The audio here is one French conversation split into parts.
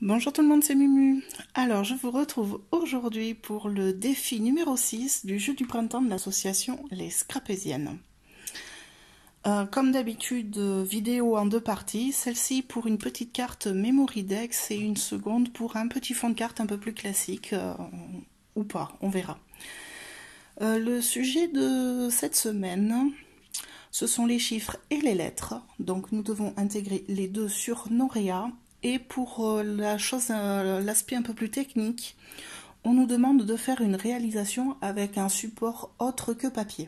Bonjour tout le monde, c'est Mumu. Alors, je vous retrouve aujourd'hui pour le défi numéro 6 du jeu du printemps de l'association Les Scrapésiennes. Comme d'habitude, vidéo en deux parties, celle-ci pour une petite carte Memory Dex et une seconde pour un petit fond de carte un peu plus classique, ou pas, on verra. Le sujet de cette semaine, ce sont les chiffres et les lettres, donc nous devons intégrer les deux sur Norea. Et pour l'aspect un peu plus technique, on nous demande de faire une réalisation avec un support autre que papier.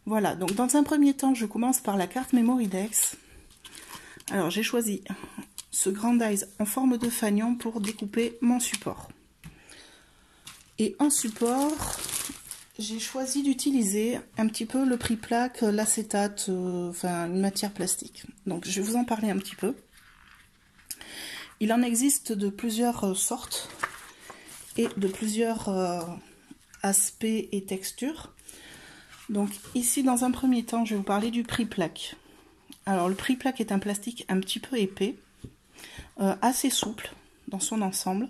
Voilà, donc dans un premier temps, je commence par la carte Memory Dex. Alors j'ai choisi ce Grandize en forme de fanion pour découper mon support. Et en support, j'ai choisi d'utiliser un petit peu le Priplaque, l'acétate, enfin une matière plastique. Donc je vais vous en parler un petit peu. Il en existe de plusieurs sortes et de plusieurs aspects et textures. Donc ici, dans un premier temps, je vais vous parler du Priplaque. Alors le Priplaque est un plastique un petit peu épais, assez souple dans son ensemble.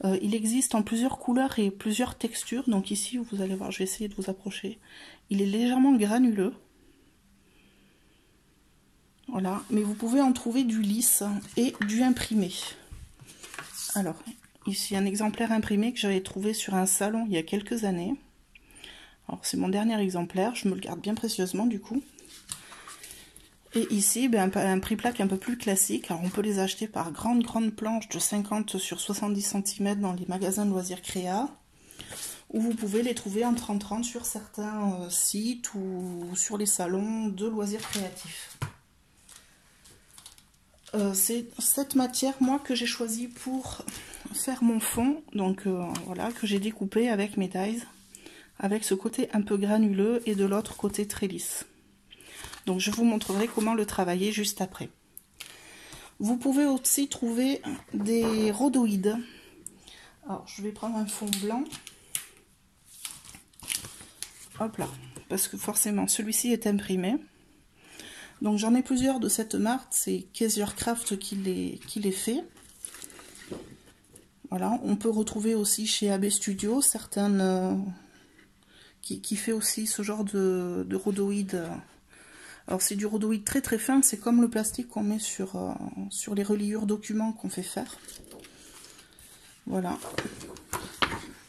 Il existe en plusieurs couleurs et plusieurs textures. Donc ici, vous allez voir, je vais essayer de vous approcher. Il est légèrement granuleux. Voilà, mais vous pouvez en trouver du lisse et du imprimé. Alors, ici un exemplaire imprimé que j'avais trouvé sur un salon il y a quelques années. Alors c'est mon dernier exemplaire, je me le garde bien précieusement du coup. Et ici, un Priplaque un peu plus classique. Alors on peut les acheter par grandes planches de 50 sur 70 cm dans les magasins de loisirs créa. Ou vous pouvez les trouver en 30-30 sur certains sites ou sur les salons de loisirs créatifs. C'est cette matière, moi, que j'ai choisi pour faire mon fond. Donc voilà, que j'ai découpé avec mes dies. Avec ce côté un peu granuleux et de l'autre côté très lisse. Donc je vous montrerai comment le travailler juste après. Vous pouvez aussi trouver des rhodoïdes. Alors je vais prendre un fond blanc. Hop là, parce que forcément celui-ci est imprimé. Donc j'en ai plusieurs de cette marque, c'est Kaisercraft qui les fait. Voilà, on peut retrouver aussi chez AB Studio certaines qui fait aussi ce genre de rhodoïde. Alors c'est du rhodoïde très fin, c'est comme le plastique qu'on met sur les reliures documents qu'on fait faire. Voilà.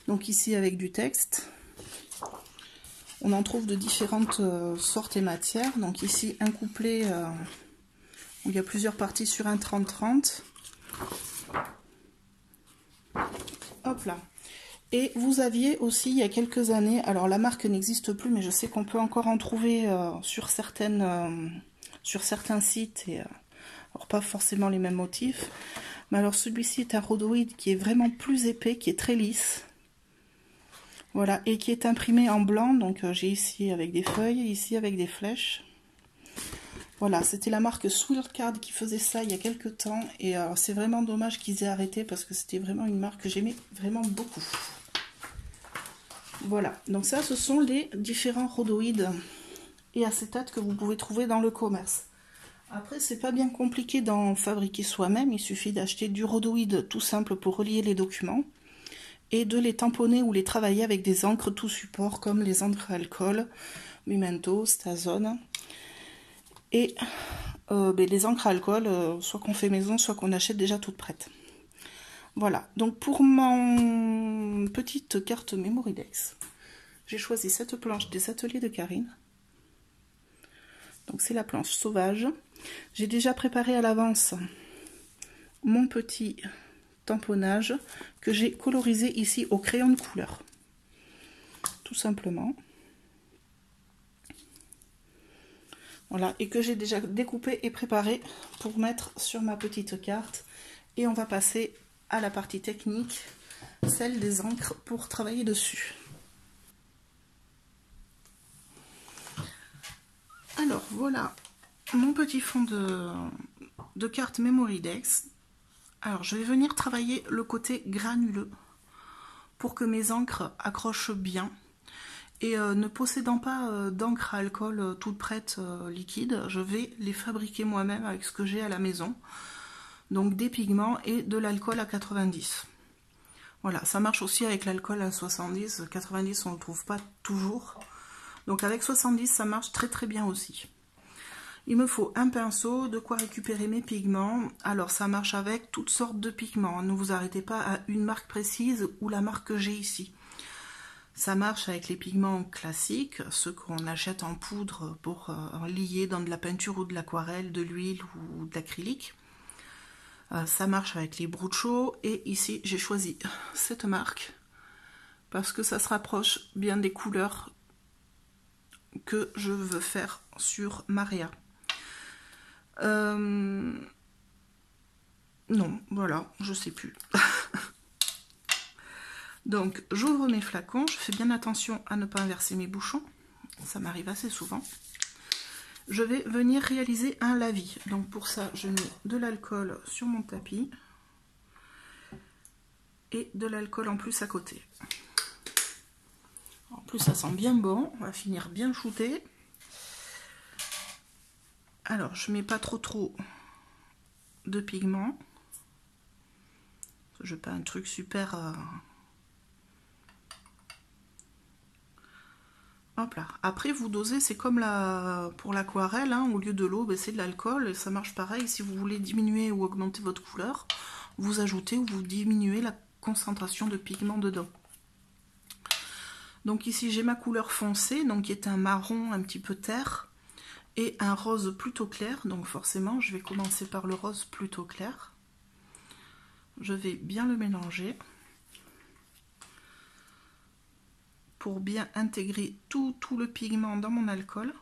Donc ici avec du texte. On en trouve de différentes sortes et matières. Donc ici un couplet où il y a plusieurs parties sur un 30-30. Hop là. Et vous aviez aussi il y a quelques années, alors la marque n'existe plus, mais je sais qu'on peut encore en trouver sur certains sites, et alors pas forcément les mêmes motifs. Mais alors celui-ci est un rhodoïde qui est vraiment plus épais, qui est très lisse. Voilà, et qui est imprimé en blanc, donc j'ai ici avec des feuilles, ici avec des flèches. Voilà, c'était la marque Swirlcard qui faisait ça il y a quelques temps, et c'est vraiment dommage qu'ils aient arrêté parce que c'était vraiment une marque que j'aimais vraiment beaucoup. Voilà, donc ça ce sont les différents rhodoïdes et acétates que vous pouvez trouver dans le commerce. Après c'est pas bien compliqué d'en fabriquer soi-même, il suffit d'acheter du rhodoïde tout simple pour relier les documents et de les tamponner ou les travailler avec des encres tout support comme les encres à alcool, Memento, Stazone. Et les encres à alcool, soit qu'on fait maison, soit qu'on achète déjà toutes prêtes. Voilà, donc pour mon petite carte Memory Dex, j'ai choisi cette planche des ateliers de Karine. Donc c'est la planche sauvage. J'ai déjà préparé à l'avance mon petit tamponnage que j'ai colorisé ici au crayon de couleur. Tout simplement. Voilà, et que j'ai déjà découpé et préparé pour mettre sur ma petite carte. Et on va passer à la partie technique, celle des encres pour travailler dessus. Alors voilà mon petit fond de carte Memory Dex. Alors je vais venir travailler le côté granuleux pour que mes encres accrochent bien. Et ne possédant pas d'encre à alcool toute prête liquide, je vais les fabriquer moi-même avec ce que j'ai à la maison. Donc des pigments et de l'alcool à 90. Voilà, ça marche aussi avec l'alcool à 70. 90, on ne le trouve pas toujours. Donc avec 70, ça marche très très bien aussi. Il me faut un pinceau, de quoi récupérer mes pigments. Alors ça marche avec toutes sortes de pigments. Ne vous arrêtez pas à une marque précise ou la marque que j'ai ici. Ça marche avec les pigments classiques, ceux qu'on achète en poudre pour lier dans de la peinture ou de l'aquarelle, de l'huile ou de l'acrylique. Ça marche avec les Brucho et ici j'ai choisi cette marque parce que ça se rapproche bien des couleurs que je veux faire sur Maria. Non, voilà, je sais plus. Donc j'ouvre mes flacons, je fais bien attention à ne pas inverser mes bouchons, ça m'arrive assez souvent. Je vais venir réaliser un lavis. Donc pour ça, je mets de l'alcool sur mon tapis et de l'alcool en plus à côté. En plus, ça sent bien bon. On va finir bien shooté. Alors, je mets pas trop de pigment. Je veux pas un truc super... Hop là. Après, vous dosez, c'est comme pour l'aquarelle, hein, au lieu de l'eau, c'est de l'alcool, et ça marche pareil. Si vous voulez diminuer ou augmenter votre couleur, vous ajoutez ou vous diminuez la concentration de pigment dedans. Donc ici, j'ai ma couleur foncée, donc qui est un marron un petit peu terre, et un rose plutôt clair. Donc forcément, je vais commencer par le rose plutôt clair. Je vais bien le mélanger pour bien intégrer tout le pigment dans mon alcool.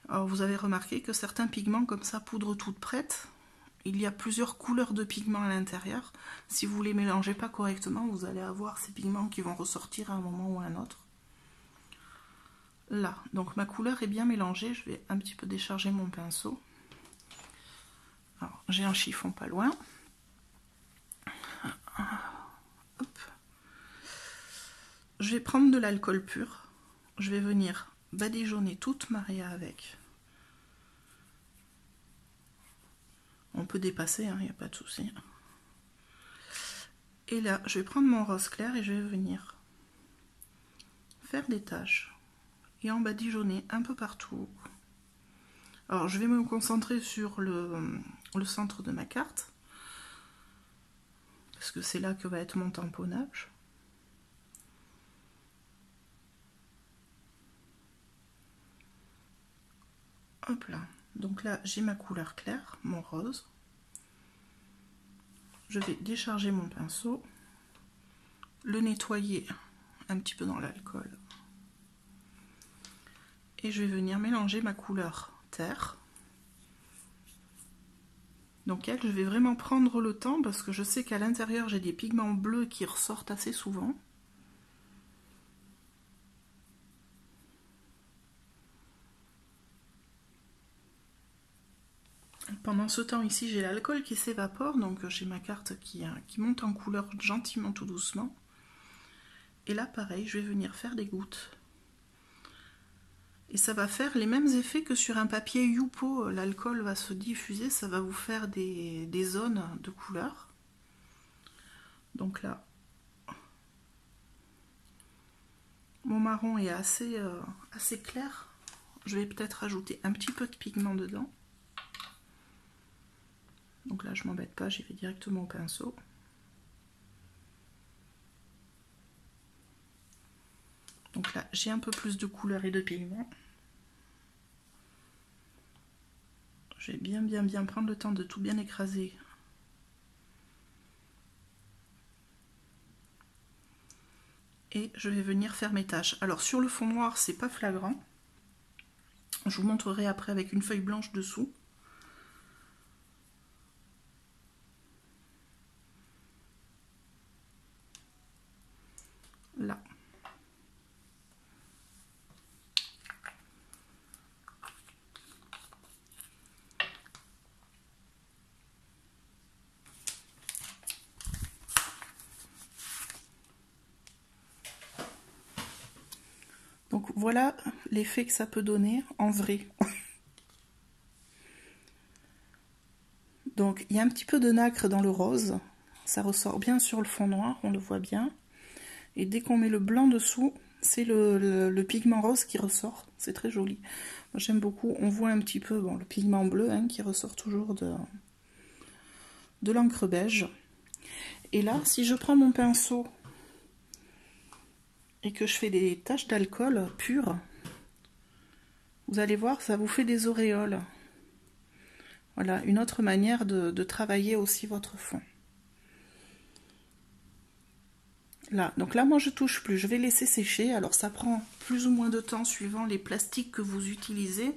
Alors vous avez remarqué que certains pigments comme ça, poudre toute prête, il y a plusieurs couleurs de pigments à l'intérieur. Si vous les mélangez pas correctement, vous allez avoir ces pigments qui vont ressortir à un moment ou à un autre. Là, donc ma couleur est bien mélangée, je vais un petit peu décharger mon pinceau. Alors j'ai un chiffon pas loin. Hop. Je vais prendre de l'alcool pur, je vais venir badigeonner toute Maria avec. On peut dépasser, il n'y a pas de souci. Et là, je vais prendre mon rose clair et je vais venir faire des taches et en badigeonner un peu partout. Alors, je vais me concentrer sur le centre de ma carte parce que c'est là que va être mon tamponnage. Hop là. Donc là, j'ai ma couleur claire, mon rose. Je vais décharger mon pinceau, le nettoyer un petit peu dans l'alcool. Et je vais venir mélanger ma couleur terre. Donc elle, je vais vraiment prendre le temps parce que je sais qu'à l'intérieur, j'ai des pigments bleus qui ressortent assez souvent. Pendant ce temps ici, j'ai l'alcool qui s'évapore, donc j'ai ma carte qui monte en couleur gentiment tout doucement. Et là, pareil, je vais venir faire des gouttes. Et ça va faire les mêmes effets que sur un papier Yupo. L'alcool va se diffuser, ça va vous faire des zones de couleur. Donc là, mon marron est assez clair. Je vais peut-être ajouter un petit peu de pigment dedans. Donc là, je m'embête pas, j'y vais directement au pinceau. Donc là, j'ai un peu plus de couleur et de pigment. Je vais bien prendre le temps de tout bien écraser. Et je vais venir faire mes taches. Alors sur le fond noir, c'est pas flagrant. Je vous montrerai après avec une feuille blanche dessous. Là. Donc voilà l'effet que ça peut donner en vrai. Donc il y a un petit peu de nacre dans le rose, ça ressort bien sur le fond noir, on le voit bien. Et dès qu'on met le blanc dessous, c'est le pigment rose qui ressort, c'est très joli. Moi j'aime beaucoup, on voit un petit peu bon, le pigment bleu hein, qui ressort toujours de l'encre beige. Et là, si je prends mon pinceau et que je fais des taches d'alcool pures, vous allez voir, ça vous fait des auréoles. Voilà, une autre manière de travailler aussi votre fond. Là, donc là, moi je touche plus, je vais laisser sécher. Alors ça prend plus ou moins de temps suivant les plastiques que vous utilisez.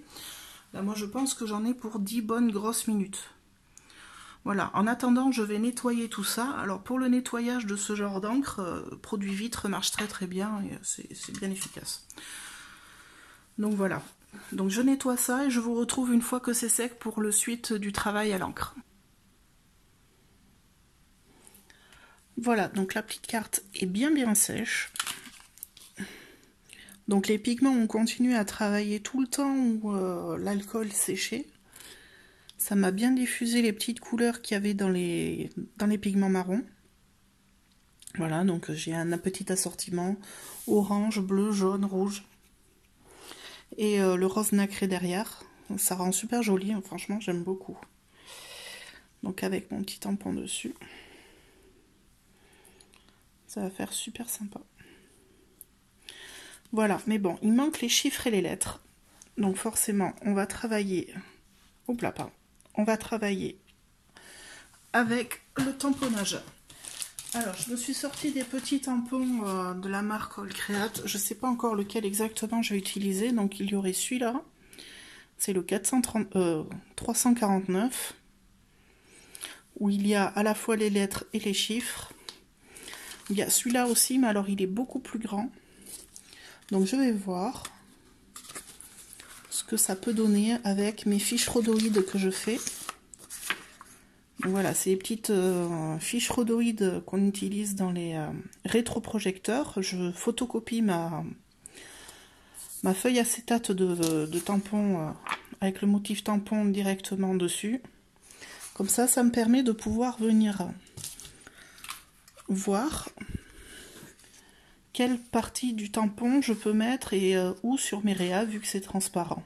Là, moi je pense que j'en ai pour 10 bonnes grosses minutes. Voilà, en attendant, je vais nettoyer tout ça. Alors pour le nettoyage de ce genre d'encre, produit vitre marche très très bien et c'est bien efficace. Donc voilà, donc je nettoie ça et je vous retrouve une fois que c'est sec pour le suite du travail à l'encre. Voilà, donc la petite carte est bien sèche. Donc les pigments ont continué à travailler tout le temps où l'alcool séchait. Ça m'a bien diffusé les petites couleurs qu'il y avait dans les pigments marrons. Voilà, donc j'ai un petit assortiment orange, bleu, jaune, rouge. Et le rose nacré derrière. Ça rend super joli, hein, franchement j'aime beaucoup. Donc avec mon petit tampon dessus. Ça va faire super sympa. Voilà, mais bon, il manque les chiffres et les lettres. Donc forcément, on va travailler... Oups là, pardon. On va travailler avec le tamponnage. Alors, je me suis sorti des petits tampons de la marque All Create. Je ne sais pas encore lequel exactement je vais utiliser. Donc, il y aurait celui-là. C'est le 349. Où il y a à la fois les lettres et les chiffres. Il y a celui-là aussi, mais alors il est beaucoup plus grand. Donc, je vais voir ce que ça peut donner avec mes fiches rhodoïdes que je fais. Donc voilà, c'est les petites fiches rhodoïdes qu'on utilise dans les rétroprojecteurs. Je photocopie ma feuille acétate de tampon avec le motif tampon directement dessus. Comme ça me permet de pouvoir venir voir quelle partie du tampon je peux mettre et où sur mes réas vu que c'est transparent.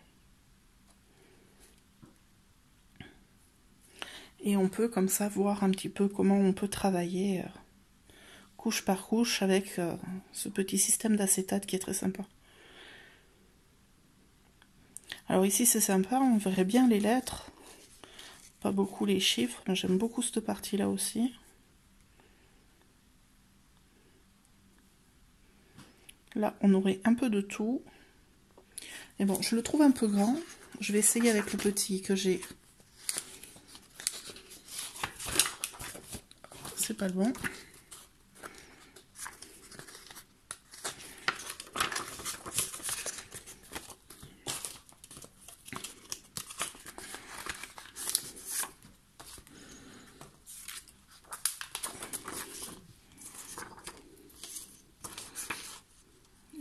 Et on peut comme ça voir un petit peu comment on peut travailler couche par couche avec ce petit système d'acétate qui est très sympa. Alors ici c'est sympa, on verrait bien les lettres, pas beaucoup les chiffres, mais j'aime beaucoup cette partie là aussi. Là on aurait un peu de tout. Et bon, je le trouve un peu grand, je vais essayer avec le petit que j'ai. C'est pas le bon.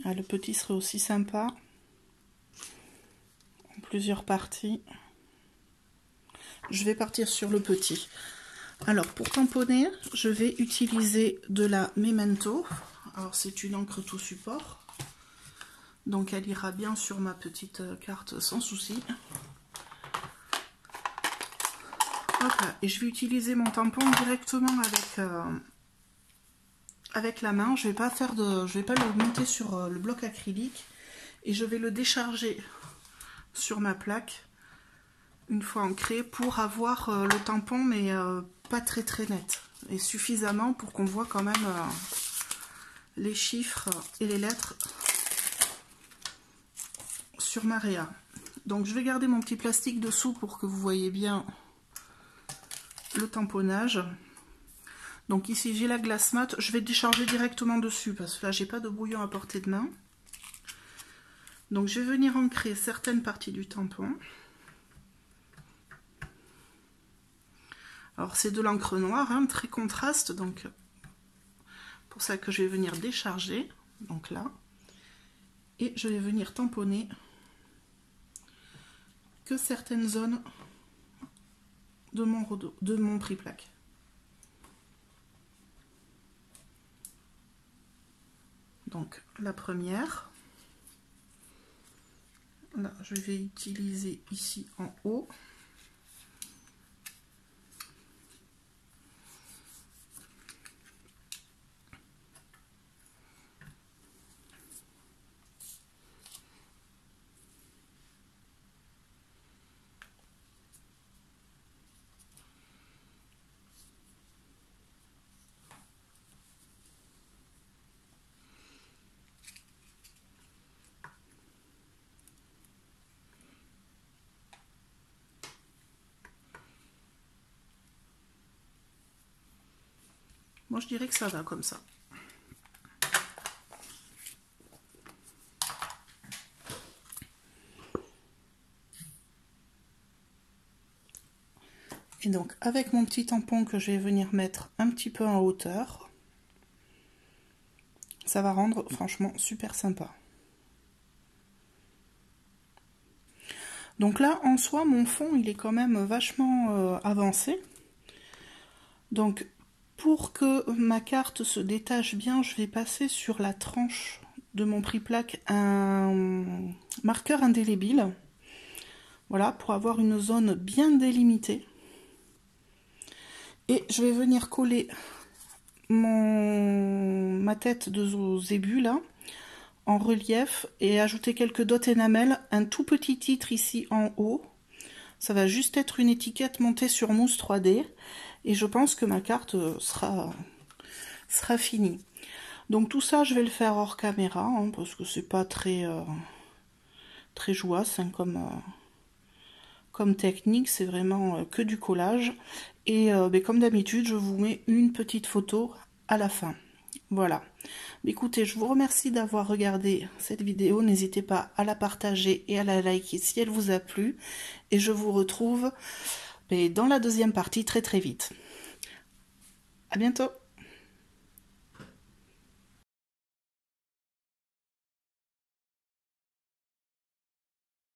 Ah, le petit serait aussi sympa. En plusieurs parties. Je vais partir sur le petit. Alors, pour tamponner, je vais utiliser de la Memento. Alors, c'est une encre tout support. Donc, elle ira bien sur ma petite carte sans souci. Hop là. Et je vais utiliser mon tampon directement avec la main. Je vais pas le monter sur le bloc acrylique. Et je vais le décharger sur ma plaque une fois ancré pour avoir le tampon, mais pas très net. Et suffisamment pour qu'on voit quand même les chiffres et les lettres sur ma réa. Donc je vais garder mon petit plastique dessous pour que vous voyez bien le tamponnage. Donc ici j'ai la glace mat, je vais décharger directement dessus parce que là j'ai pas de brouillon à portée de main. Donc je vais venir ancrer certaines parties du tampon. Alors c'est de l'encre noire, hein, très contraste, donc pour ça que je vais venir décharger, donc là, et je vais venir tamponner que certaines zones de mon triplaque. Donc la première, là je vais utiliser ici en haut. Moi, je dirais que ça va comme ça. Et donc, avec mon petit tampon que je vais venir mettre un petit peu en hauteur, ça va rendre franchement super sympa. Donc là, en soi, mon fond, il est quand même vachement avancé. Donc, pour que ma carte se détache bien, je vais passer sur la tranche de mon prix-plaque un marqueur indélébile. Voilà, pour avoir une zone bien délimitée. Et je vais venir coller ma tête de zébu là en relief et ajouter quelques dots énamel, un tout petit titre ici en haut. Ça va juste être une étiquette montée sur mousse 3D et je pense que ma carte sera finie. Donc tout ça je vais le faire hors caméra hein, parce que c'est pas très jouasse hein, comme technique, c'est vraiment que du collage. Et comme d'habitude, je vous mets une petite photo à la fin. Voilà. Écoutez, je vous remercie d'avoir regardé cette vidéo. N'hésitez pas à la partager et à la liker si elle vous a plu. Et je vous retrouve dans la deuxième partie très vite. À bientôt.